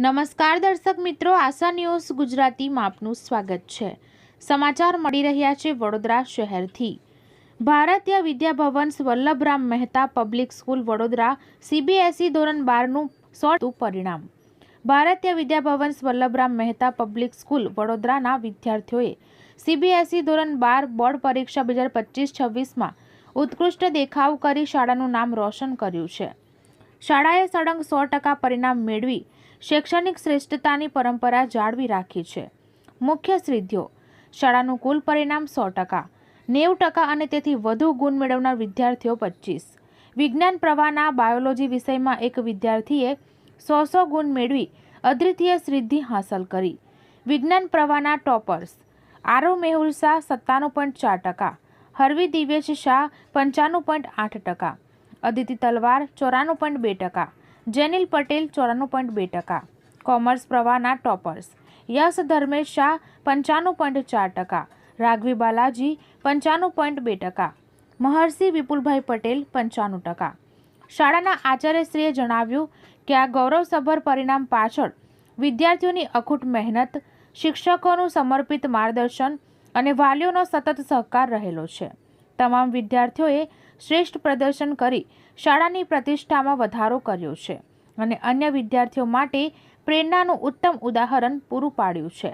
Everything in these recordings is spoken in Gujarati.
નમસ્કાર દર્શક મિત્રો, આશા ન્યૂઝ ગુજરાતીમાં આપનું સ્વાગત છે। સમાચાર મળી રહ્યા છે વડોદરા શહેરથી। Bharatiya Vidyabhavan Vallabhram Mehta public school Vadodara CBSE ધોરણ 12નું 100 પરિણામ। ભારતીય વિદ્યાભવન વલ્લભરામ મહેતા પબ્લિક સ્કૂલ વડોદરાના વિદ્યાર્થીઓએ CBSE ધોરણ 12 બોર્ડ પરીક્ષા 2025-26માં ઉત્કૃષ્ટ દેખાવ કરી શાળાનું નામ રોશન કર્યું છે। શાળાએ સળંગ 100% પરિણામ મેળવી શૈક્ષણિક શ્રેષ્ઠતાની પરંપરા જાળવી રાખી છે। મુખ્ય સિદ્ધિઓ: શાળાનું કુલ પરિણામ 100%, 90% અને તેથી વધુ ગુણ મેળવનાર વિદ્યાર્થીઓ 25। વિજ્ઞાન પ્રવાહના બાયોલોજી વિષયમાં એક વિદ્યાર્થીએ 100 ગુણ મેળવી અદ્વિતીય સિદ્ધિ હાંસલ કરી। વિજ્ઞાન પ્રવાહના ટોપર્સ: આરવ મેહુલ શાહ 97.4%, હરવી દિવ્યેશ શાહ 95.8%, અદિતિ તલવાર 94.2%, જેનિલ પટેલ 94.2%। કોમર્સ પ્રવાહના ટોપર્સ: યશ ધર્મેશ શાહ 95.4%, રાઘવી બાલાજી 95.2%, મહર્ષિ વિપુલભાઈ પટેલ 95%। શાળાના આચાર્યશ્રીએ જણાવ્યું કે આ ગૌરવસભર પરિણામ પાછળ વિદ્યાર્થીઓની અખૂટ મહેનત, શિક્ષકોનું સમર્પિત માર્ગદર્શન અને વાલીઓનો સતત સહકાર રહેલો છે। તમામ વિદ્યાર્થીઓએ શ્રેષ્ઠ પ્રદર્શન કરી શાળાની પ્રતિષ્ઠામાં વધારો કર્યો છે અને અન્ય વિદ્યાર્થીઓ માટે પ્રેરણાનું ઉત્તમ ઉદાહરણ પૂરું પાડ્યું છે।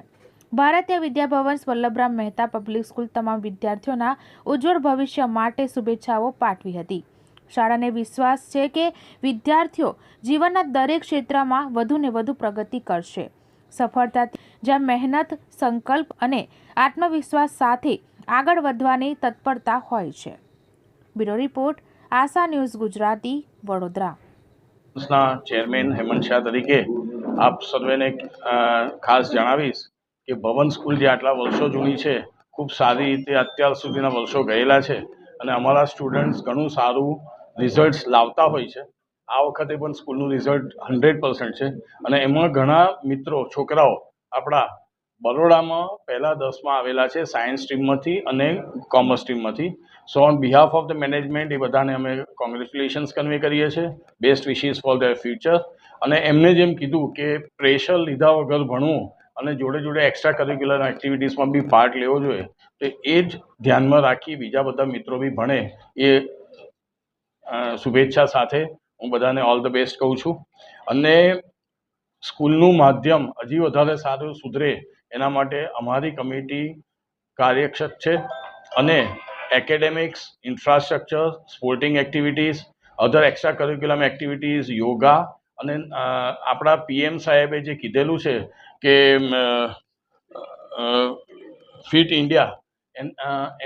ભારતીય વિદ્યાભવન વલ્લભરામ મહેતા પબ્લિક સ્કૂલ તમામ વિદ્યાર્થીઓના ઉજ્જવળ ભવિષ્ય માટે શુભેચ્છાઓ પાઠવી હતી। શાળાને વિશ્વાસ છે કે વિદ્યાર્થીઓ જીવનના દરેક ક્ષેત્રમાં વધુને વધુ પ્રગતિ કરશે। સફળતા જ્યાં મહેનત, સંકલ્પ અને આત્મવિશ્વાસ સાથે આગળ વધવાની તત્પરતા હોય છે। બ્યુરો રિપોર્ટ, આશા ન્યૂઝ ગુજરાતી, વડોદરા। ચેરમેન હેમંત શાહ તરીકે આપ સર્વેને ખાસ જણાવીશ કે ભવન સ્કૂલ જે આટલા વર્ષો જૂની છે, ખૂબ સારી રીતે અત્યાર સુધીના વર્ષો ગયેલા છે અને અમારા સ્ટુડન્ટ્સ ઘણું સારું રિઝલ્ટ્સ લાવતા હોય છે। આ વખતે પણ સ્કૂલનું રિઝલ્ટ 100% છે અને એમાં ઘણા મિત્રો, છોકરાઓ આપણા બરોડામાં પહેલા 10માં આવેલા છે, સાયન્સ સ્ટ્રીમમાંથી અને કોમર્સ સ્ટ્રીમમાંથી। So on behalf of the management એ બધાને અમે કોંગ્રેચ્યુલેશન્સ કન્વે કરીએ છીએ, best wishes for their future. અને એમને જેમ કીધું કે પ્રેશર લીધા વગર ભણવું અને જોડે જોડે એક્સ્ટ્રા કરિક્યુલર એક્ટિવિટીઝમાં બી પાર્ટ લેવો જોઈએ, તો એ જ ધ્યાનમાં રાખી બીજા બધા મિત્રો બી ભણે એ શુભેચ્છા સાથે હું બધાને ઓલ ધ બેસ્ટ કહું છું। અને સ્કૂલનું માધ્યમ હજી વધારે સારું સુધરે એના માટે અમારી કમિટી કાર્યક્ષત છે અને એકેડેમિક્સ, ઇન્ફ્રાસ્ટ્રક્ચર, સ્પોર્ટિંગ એક્ટિવિટીઝ, અધર એક્સ્ટ્રા કરિક્યુલમ એક્ટિવિટીઝ, યોગા અને આપણા PM સાહેબે જે કીધેલું છે કે ફિટ ઇન્ડિયા,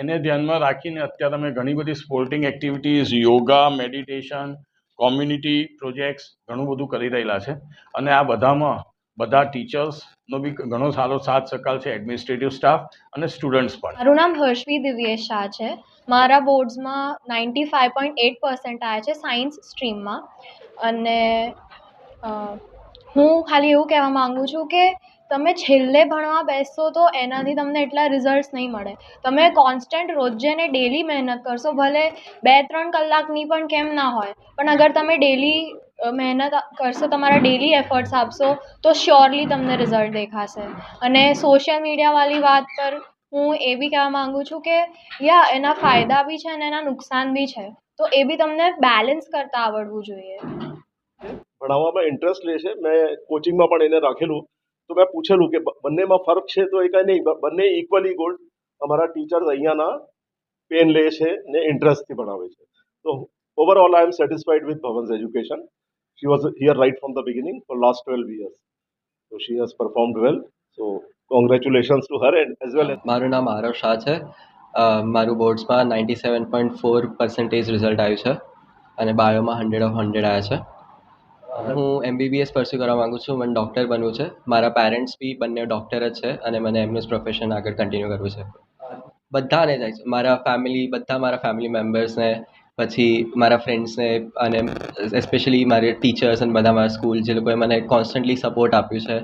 એને ધ્યાનમાં રાખીને અત્યારે અમે ઘણી બધી sporting activities, yoga, meditation, community projects ઘણું બધું કરી રહેલા છે અને આ બધામાં બધા ટીચર્સનો બી ઘણો સારો સાથ સહકાર છે, એડમિનિસ્ટ્રેટિવ સ્ટાફ અને સ્ટુડન્ટ્સ પણ। મારું નામ હર્ષવી દિવ્યેશ શાહ છે। મારા બોર્ડ્સમાં 95.8% આવ્યા છે સાયન્સ સ્ટ્રીમમાં અને હું ખાલી એવું કહેવા માગું છું કે તમે છેલ્લે ભણવા બેસશો તો એનાથી તમને એટલા રિઝલ્ટ્સ નહીં મળે। તમે કોન્સ્ટન્ટ રોજે ને ડેલી મહેનત કરશો, ભલે 2-3 કલાકની પણ કેમ ના હોય, પણ અગર તમે ડેલી મહેનત કરશો, તમારા ડેલી એફર્ટ્સ આપશો તો શ્યોરલી તમને રિઝલ્ટ દેખાશે। અને સોશિયલ મીડિયાવાળી વાત પર હું એ બી કહેવા માગું છું કે એના ફાયદા બી છે અને એના નુકસાન બી છે, તો એ બી તમને બેલેન્સ કરતા આવડવું જોઈએ। ભણાવવામાં ઇન્ટરેસ્ટ લે છે, મેં કોચિંગમાં પણ એને રાખેલું, તો મેં પૂછેલું કે બંનેમાં ફરક છે, તો એ કંઈ નહીં, બંને ઇક્વલી ગુડ। અમારા ટીચર્સ અહીંયાના પેન લે છે ને ઇન્ટરેસ્ટથી ભણાવે છે, તો overall I am satisfied with Bhavan's education. She was here right from the beginning for last 12 years, so she has performed well, so congratulations to her and as well as મારું નામ આરવ શાહ છે। મારું બોર્ડ્સમાં 97.4% રિઝલ્ટ આવ્યું છે અને બાયોમાં 100/100 આવ્યા છે। હું MBBS પરસ્યુ કરવા માગું છું, મને ડૉક્ટર બનવું છે। મારા પેરેન્ટ્સ બી બંને ડૉક્ટર જ છે અને મને એમનું જ પ્રોફેશન આગળ કન્ટિન્યુ કરવું છે। બધાને જાય છે, મારા ફેમિલી મેમ્બર્સને, પછી મારા ફ્રેન્ડ્સને અને એસ્પેશિયલી મારા ટીચર્સ અને બધા મારા સ્કૂલ જે લોકોએ મને કોન્સ્ટન્ટલી સપોર્ટ આપ્યું છે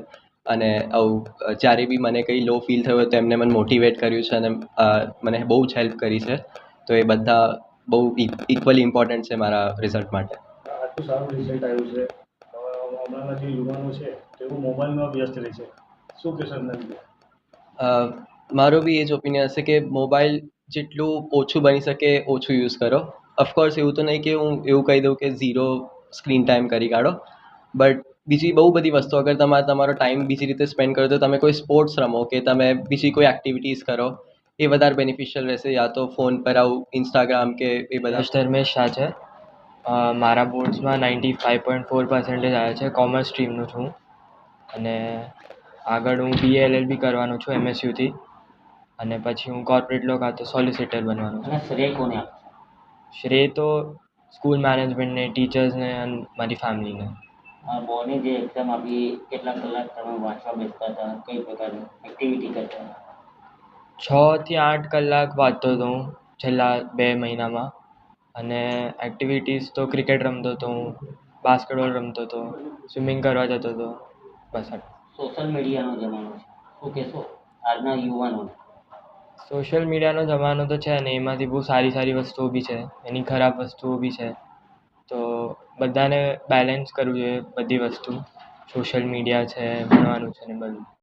અને આવું જ્યારે બી મને કંઈ લો ફીલ થયું હોય તો એમને મને મોટિવેટ કર્યું છે અને મને બહુ જ હેલ્પ કરી છે, તો એ બધા બહુ ઇક્વલી ઇમ્પોર્ટન્ટ છે મારા રિઝલ્ટ માટે। આટલું સારું રિઝલ્ટ આવ્યું છે, હમણાંના જે યુવાનો છે તેઓ મોબાઈલમાં વ્યસ્ત રહે છે, શું કહેશો એમના વિશે? મારો બી એ જ ઓપિનિયન હશે કે મોબાઈલ જેટલું ઓછું બની શકે ઓછું યુઝ કરો. ઓફકોર્સ એવું તો નહીં કે હું એવું કહી દઉં કે ઝીરો સ્ક્રીન ટાઈમ કરી કાઢો, બટ બીજી બહુ બધી વસ્તુ અગર તમારો ટાઈમ બીજી રીતે સ્પેન્ડ કરો તો તમે કોઈ સ્પોર્ટ્સ રમો કે તમે બીજી કોઈ એક્ટિવિટીઝ કરો એ વધારે બેનિફિશિયલ રહેશે. યા તો ફોન પર આવું ઇન્સ્ટાગ્રામ કે એ બધા. ધર્મેશ શાહ છે. મારા બોર્ડ્સમાં 95.4% આવ્યા છે. કોમર્સ સ્ટ્રીમનો છું અને આગળ હું BA LLB કરવાનો છું MSUથી, અને પછી હું કોર્પોરેટ લો કાં તો સોલિસિટર બનવાનો છું. અને શ્રેય કોને આપશો? શ્રેય તો સ્કૂલ મેનેજમેન્ટને, ટીચર્સને અને મારી ફેમિલીને. બોર્ડની જે એક્ઝામ આપી કેટલા કલાક તમે વાંચવા બેસતા હતા, કઈ પ્રકારની એક્ટિવિટી કરતા હતા? 6 થી 8 કલાક વાંચતો હતો હું છેલ્લા 2 મહિનામાં, અને એક્ટિવિટીઝ તો ક્રિકેટ રમતો હતો હું, બાસ્કેટબોલ રમતો હતો, સ્વિમિંગ કરવા જતો હતો, બસ આટલું. સોશિયલ મીડિયાનો જમાનો છે, શું કહેશો આજના યુવાનોને? સોશિયલ મીડિયાનો જમાનો તો છે ને, એમાંથી બહુ સારી સારી વસ્તુઓ બી છે, એની ખરાબ વસ્તુઓ બી છે. તો બધાને બેલેન્સ કરવું જોઈએ બધી વસ્તુ. સોશિયલ મીડિયા છે, ભણવાનું છે ને બધું.